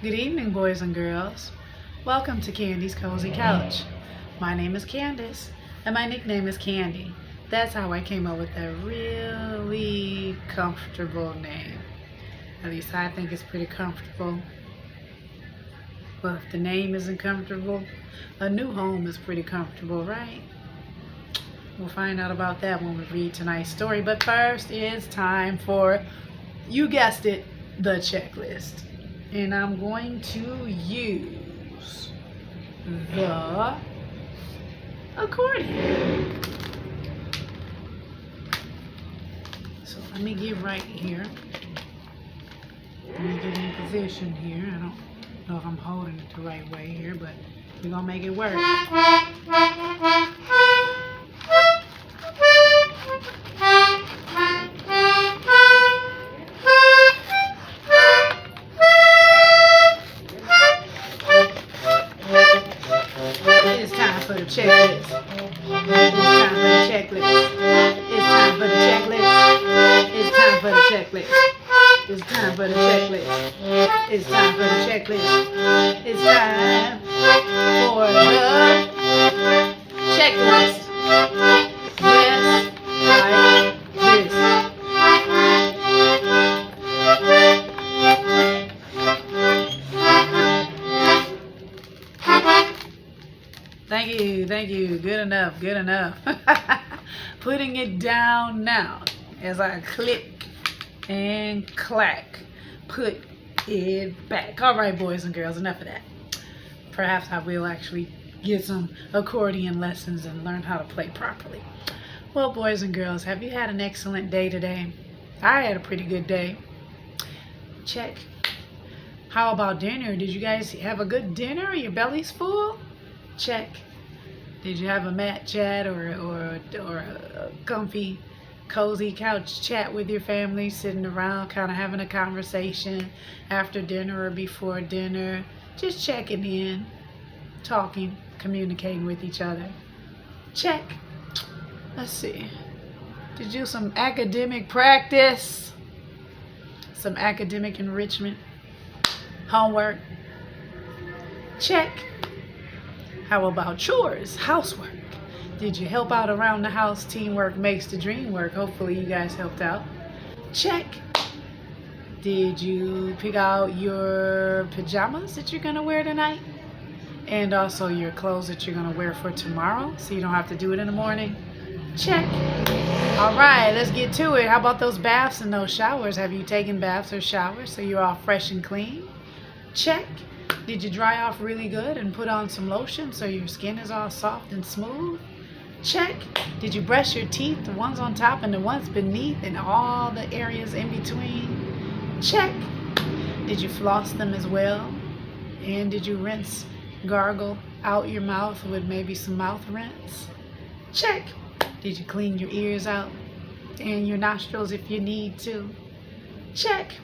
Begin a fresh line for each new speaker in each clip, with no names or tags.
Good evening, boys and girls. Welcome to Candy's Cozy Couch. My name is Candace, and my nickname is Candy. That's how I came up with that really comfortable name. At least I think it's pretty comfortable. But if the name isn't comfortable, a new home is pretty comfortable, right? We'll find out about that when we read tonight's story. But first, it's time for, you guessed it, the checklist. And I'm going to use the accordion. So let me get right here. Let me get in position here. I don't know if I'm holding it the right way here, but we're going to make it work. It's time for the checklist. It's time for the checklist. It's time for the checklist. It's time for the checklist. It's time for the checklist. It's time for the checklist. It's time for the checklist. Just like this. Thank you. Good enough. Putting it down now as I click and clack. Put it back. All right, boys and girls, enough of that. Perhaps I will actually get some accordion lessons and learn how to play properly. Well, boys and girls, have you had an excellent day today? I had a pretty good day. Check. How about dinner? Did you guys have a good dinner? Your belly's full? Check. Did you have a mat chat or a comfy, cozy couch chat with your family, sitting around kind of having a conversation after dinner or before dinner? Just checking in, talking, communicating with each other. Check. Let's see. Did you do some academic practice? Some academic enrichment? Homework? Check. How about chores, housework? Did you help out around the house? Teamwork makes the dream work. Hopefully you guys helped out. Check. Did you pick out your pajamas that you're going to wear tonight? And also your clothes that you're going to wear for tomorrow, so you don't have to do it in the morning? Check. All right, let's get to it. How about those baths and those showers? Have you taken baths or showers so you're all fresh and clean? Check. Did you dry off really good and put on some lotion so your skin is all soft and smooth? Check. Did you brush your teeth, the ones on top and the ones beneath and all the areas in between? Check. Did you floss them as well? And did you rinse, gargle out your mouth with maybe some mouth rinse? Check. Did you clean your ears out and your nostrils if you need to? Check.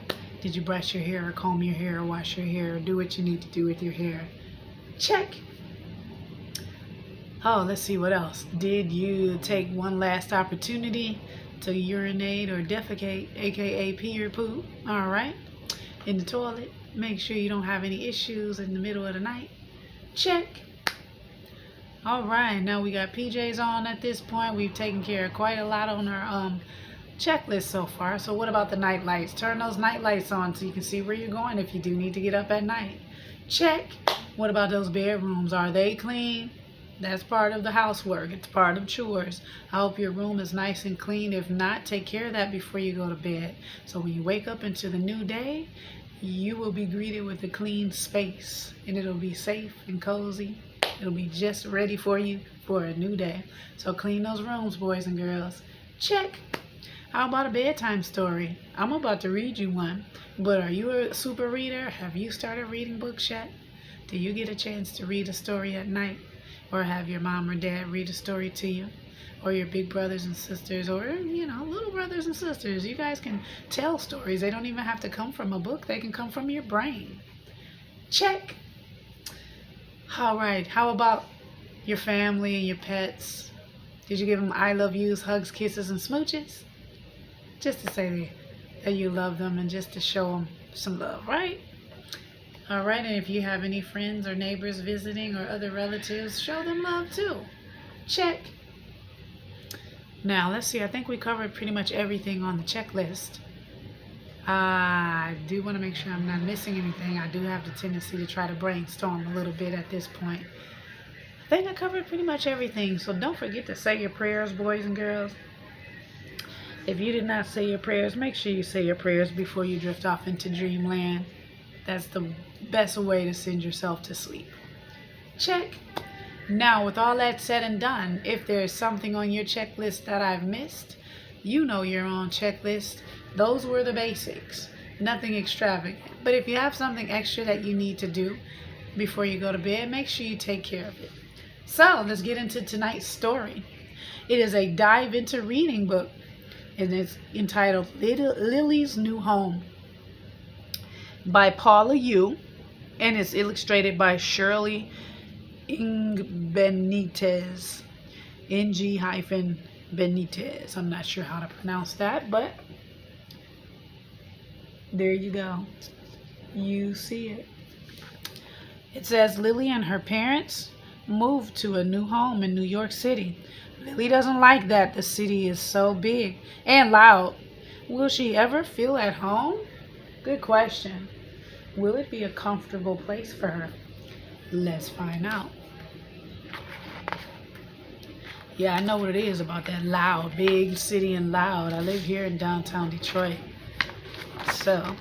Did you brush your hair or comb your hair or wash your hair or do what you need to do with your hair? Check. Oh, let's see what else. Did you take one last opportunity to urinate or defecate, aka pee or poo? All right. In the toilet. Make sure you don't have any issues in the middle of the night. Check. All right. Now we got PJs on at this point. We've taken care of quite a lot on our checklist so far. So what about the night lights? Turn those night lights on so you can see where you're going if you do need to get up at night. Check. What about those bedrooms? Are they clean? That's part of the housework. It's part of chores. I hope your room is nice and clean. If not, take care of that before you go to bed. So when you wake up into the new day, you will be greeted with a clean space, and it'll be safe and cozy. It'll be just ready for you for a new day. So clean those rooms, boys and girls. Check. How about a bedtime story? I'm about to read you one, but are you a super reader? Have you started reading books yet? Do you get a chance to read a story at night? Or have your mom or dad read a story to you? Or your big brothers and sisters, or, little brothers and sisters. You guys can tell stories. They don't even have to come from a book. They can come from your brain. Check. All right. How about your family and your pets? Did you give them I love yous, hugs, kisses, and smooches? Just to say that you love them and just to show them some love, right? All right, and if you have any friends or neighbors visiting or other relatives, show them love too. Check. Now, let's see. I think we covered pretty much everything on the checklist. I do want to make sure I'm not missing anything. I do have the tendency to try to brainstorm a little bit at this point. I think I covered pretty much everything. So don't forget to say your prayers, boys and girls. If you did not say your prayers, make sure you say your prayers before you drift off into dreamland. That's the best way to send yourself to sleep. Check. Now, with all that said and done, if there is something on your checklist that I've missed, you know your own checklist. Those were the basics. Nothing extravagant. But if you have something extra that you need to do before you go to bed, make sure you take care of it. So, let's get into tonight's story. It is a dive into reading book, and it's entitled Lily's New Home by Paula Yu, and it's illustrated by Shirley Benitez. Benitez. I'm not sure how to pronounce that, but there you go. You see it. It says Lily and her parents moved to a new home in New York City. Lily doesn't like that the city is so big and loud. Will she ever feel at home? Good question. Will it be a comfortable place for her? Let's find out. Yeah, I know what it is about that loud, big city and loud. I live here in downtown Detroit. So,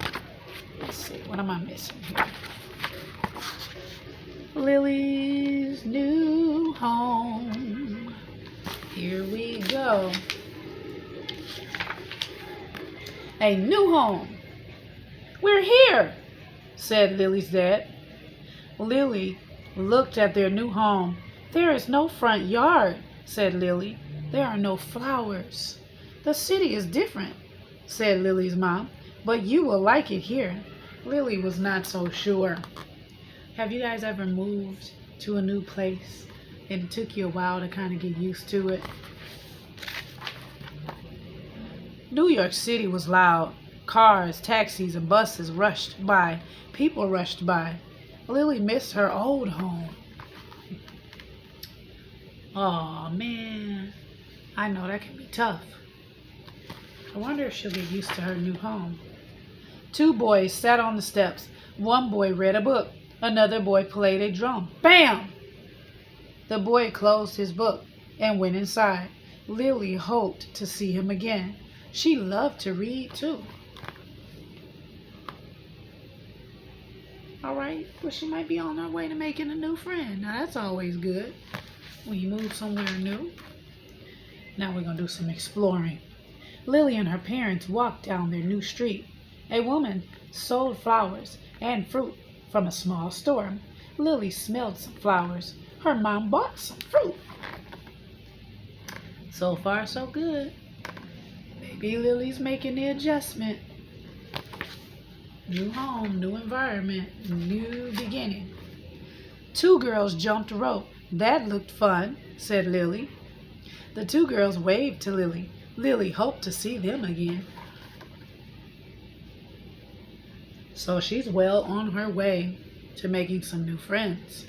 let's see. What am I missing here? Lily's new home. Here we go. A new home. We're here, said Lily's dad. Lily looked at their new home. There is no front yard, said Lily. There are no flowers. The city is different, said Lily's mom, but you will like it here. Lily was not so sure. Have you guys ever moved to a new place and it took you a while to kind of get used to it? New York City was loud. Cars, taxis, and buses rushed by. People rushed by. Lily missed her old home. Oh man, I know that can be tough. I wonder if she'll get used to her new home. Two boys sat on the steps. One boy read a book. Another boy played a drum. Bam! The boy closed his book and went inside. Lily hoped to see him again. She loved to read too. All right, well, she might be on her way to making a new friend. Now, that's always good when you move somewhere new. Now we're going to do some exploring. Lily and her parents walked down their new street. A woman sold flowers and fruit from a small store. Lily smelled some flowers. Her mom bought some fruit. So far, so good. Maybe Lily's making the adjustment. New home, new environment, new beginning. Two girls jumped rope. That looked fun, said Lily. The two girls waved to Lily. Lily hoped to see them again. So she's well on her way to making some new friends.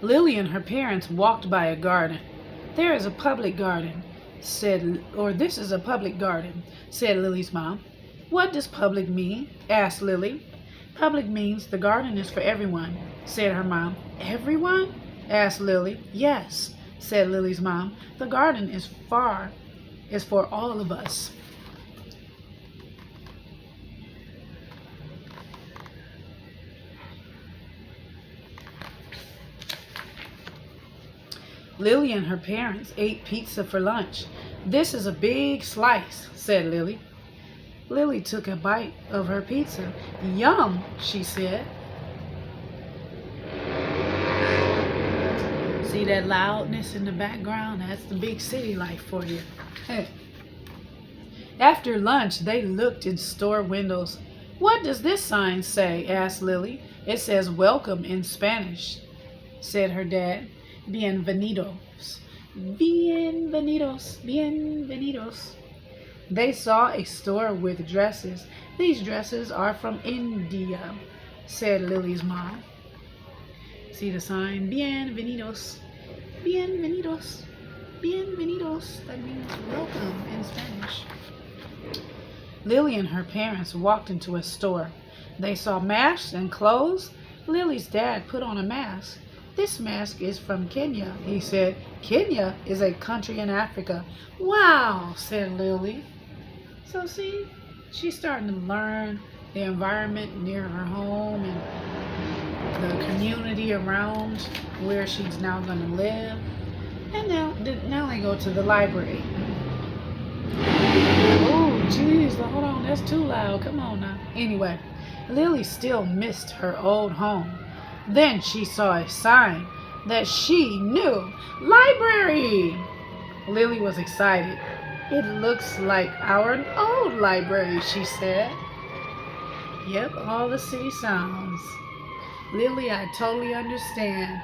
Lily and her parents walked by a garden. There is a public garden, this is a public garden, said Lily's mom. What does public mean? Asked Lily. Public means the garden is for everyone, said her mom. Everyone? Asked Lily. Yes, said Lily's mom. The garden is for all of us. Lily and her parents ate pizza for lunch. This is a big slice, said Lily. Lily took a bite of her pizza. Yum, she said. See that loudness in the background? That's the big city life for you. After lunch, they looked in store windows. What does this sign say? Asked Lily. It says welcome in Spanish, said her dad. Bienvenidos. Bienvenidos. Bienvenidos. They saw a store with dresses. These dresses are from India, said Lily's mom. See the sign? Bienvenidos. Bienvenidos. Bienvenidos. That means welcome in Spanish. Lily and her parents walked into a store. They saw masks and clothes. Lily's dad put on a mask. This mask is from Kenya, he said. Kenya is a country in Africa. Wow, said Lily. So see, she's starting to learn the environment near her home and the community around where she's now going to live. And now they go to the library. Oh, jeez, hold on, that's too loud. Come on now. Anyway, Lily still missed her old home. Then she saw a sign that she knew. Library! Lily was excited. It looks like our old library, she said. Yep, all the city sounds. Lily, I totally understand.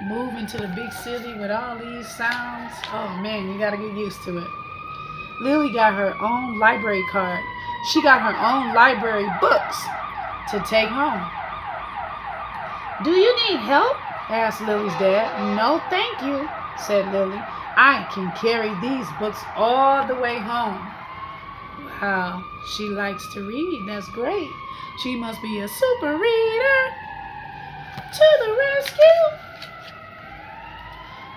Moving to the big city with all these sounds, oh man, you gotta get used to it. Lily got her own library card. She got her own library books to take home. Do you need help? Asked Lily's dad. No, thank you, said Lily. I can carry these books all the way home. Wow, she likes to read. That's great. She must be a super reader. To the rescue!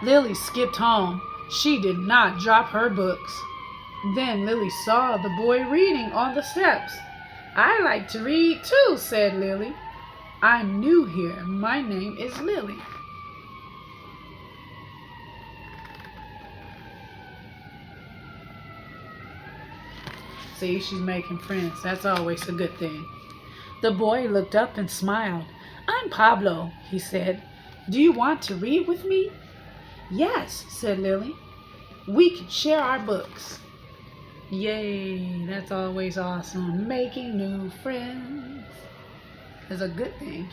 Lily skipped home. She did not drop her books. Then Lily saw the boy reading on the steps. I like to read too, said Lily. I'm new here. My name is Lily. See, she's making friends. That's always a good thing. The boy looked up and smiled. I'm Pablo, he said. Do you want to read with me? Yes, said Lily. We can share our books. Yay, that's always awesome. Making new friends is a good thing.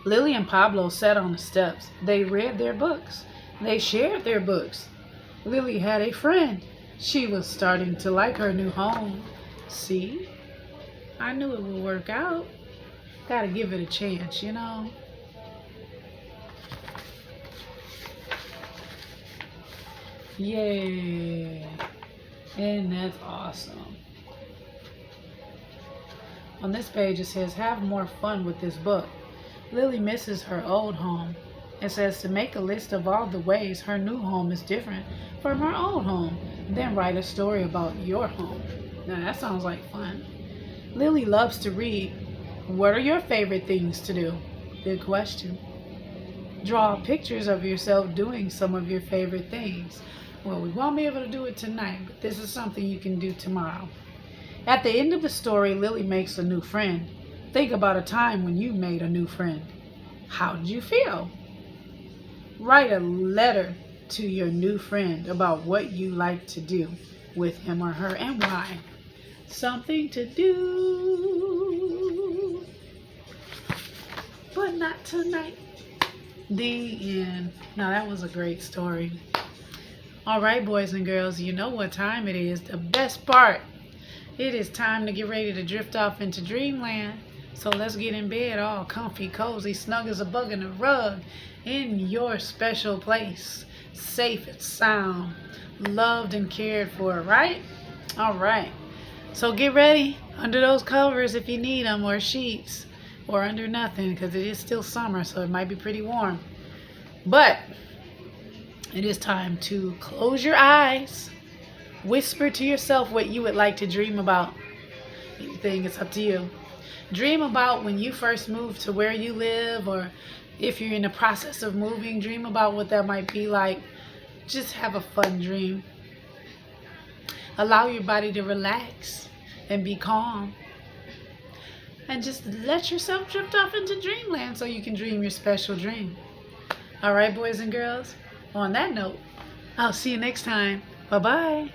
Lily and Pablo sat on the steps. They read their books. They shared their books. Lily had a friend. She was starting to like her new home. See? I knew it would work out. Gotta give it a chance, you know? Yay. And that's awesome. On this page it says, have more fun with this book. Lily misses her old home. It says to make a list of all the ways her new home is different from her old home. Then write a story about your home. Now that sounds like fun. Lily loves to read. What are your favorite things to do? Good question. Draw pictures of yourself doing some of your favorite things. Well, we won't be able to do it tonight, but this is something you can do tomorrow. At the end of the story, Lily makes a new friend. Think about a time when you made a new friend. How did you feel? Write a letter to your new friend about what you like to do with him or her and why. Something to do, but not tonight. The end. Now that was a great story. All right, boys and girls, you know what time it is. The best part. It is time to get ready to drift off into dreamland. So let's get in bed all comfy, cozy, snug as a bug in a rug in your special place. Safe and sound, loved and cared for, right? All right. So get ready under those covers if you need them, or sheets, or under nothing, because it is still summer, so it might be pretty warm. But it is time to close your eyes. Whisper to yourself what you would like to dream about. Anything, it's up to you. Dream about when you first moved to where you live, or if you're in the process of moving, dream about what that might be like. Just have a fun dream. Allow your body to relax and be calm. And just let yourself drift off into dreamland so you can dream your special dream. All right, boys and girls. On that note, I'll see you next time. Bye-bye.